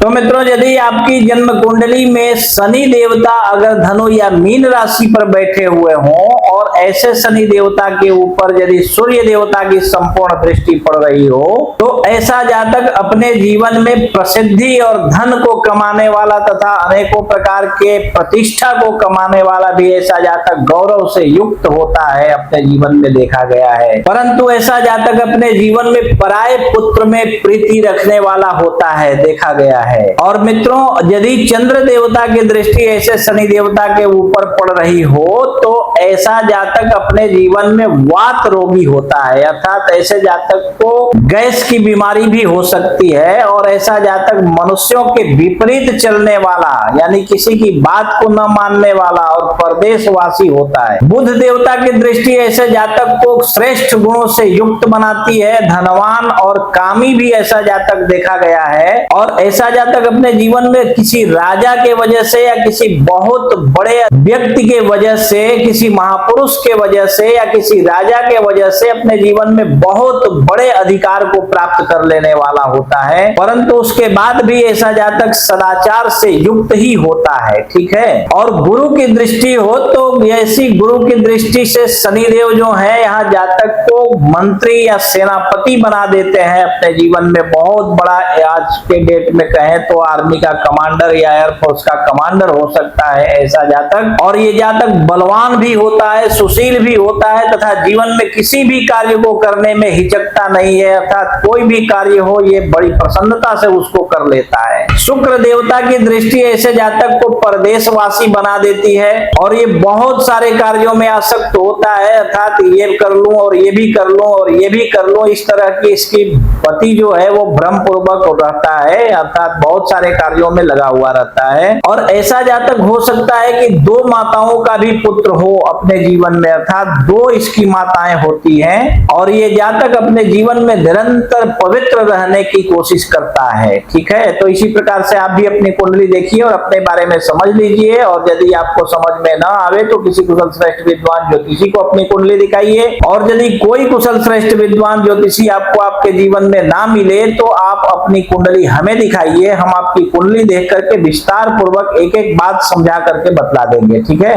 तो मित्रों, यदि आपकी जन्म कुंडली में शनि देवता अगर धनु या मीन राशि पर बैठे हुए हों और ऐसे शनि देवता के ऊपर यदि सूर्य देवता की संपूर्ण दृष्टि पड़ रही हो, तो ऐसा जातक अपने जीवन में प्रसिद्धि और धन को कमाने वाला तथा अनेकों प्रकार के प्रतिष्ठा को कमाने वाला भी ऐसा जातक गौरव से युक्त होता है, अपने जीवन में देखा गया है। परंतु ऐसा जातक अपने जीवन में पराये पुत्र में प्रीति रखने वाला होता है, देखा गया है। और मित्रों, यदि चंद्र देवता की दृष्टि ऐसे शनि देवता के ऊपर पड़ रही हो तो ऐसा जातक अपने जीवन में वात रोगी होता है, अर्थात ऐसे जातक को गैस की बीमारी भी हो सकती है। और ऐसा जातक मनुष्यों के विपरीत चलने वाला, यानी किसी की बात को न मानने वाला और परदेशवासी होता है। बुध देवता की दृष्टि ऐसे जातक को श्रेष्ठ गुणों से युक्त बनाती है, धनवान और कामी भी ऐसा जातक देखा गया है। और ऐसा जातक अपने जीवन में किसी राजा के वजह से या किसी बहुत बड़े व्यक्ति के वजह से, किसी महापुरुष के वजह से या किसी राजा के वजह से अपने जीवन में बहुत बड़े अधिकार को प्राप्त कर लेने वाला होता है। परंतु उसके बाद भी ऐसा जातक सदाचार से युक्त ही होता है, ठीक है। और गुरु की दृष्टि हो तो ऐसी गुरु की दृष्टि से शनिदेव जो है यहाँ जातक को मंत्री या सेनापति बना देते हैं अपने जीवन में। बहुत बड़ा, आज के डेट में कहें तो आर्मी का कमांडर या एयरफोर्स का कमांडर हो सकता है ऐसा जातक। और ये जातक बलवान भी होता है, सुशील भी होता है तथा जीवन में किसी भी कार्य को करने में हिचकता नहीं है, अर्थात कोई भी कार्य हो ये बड़ी प्रसन्नता से उसको कर लेता है। शुक्र देवता की दृष्टि ऐसे जातक को परदेशवासी बना देती है और ये बहुत सारे कार्यों में आसक्त होता है, अर्थात ये कर लूं और ये भी कर लूं और ये भी कर लूं, इस तरह की इसकी पति जो है वो भ्रम पूर्वक रहता है, अर्थात बहुत सारे कार्यों में लगा हुआ रहता है। और ऐसा जातक हो सकता है कि दो माताओं का भी पुत्र हो अपने जीवन में, अर्थात दो इसकी माताएं होती हैं। और ये जातक अपने जीवन में निरंतर पवित्र रहने की कोशिश करता है, ठीक है। तो इसी प्रकार से आप भी अपनी कुंडली देखिए और अपने बारे में समझ लीजिए। और यदि आपको समझ में ना आवे तो किसी कुशल श्रेष्ठ विद्वान ज्योतिषी को अपनी कुंडली दिखाइए। और यदि कोई कुशल श्रेष्ठ विद्वान ज्योतिषी आपको आपके जीवन में ना मिले तो आप अपनी कुंडली हमें दिखाइए, हम आपकी कुंडली देख करके विस्तार पूर्वक एक एक बात समझा करके बतला देंगे, ठीक है।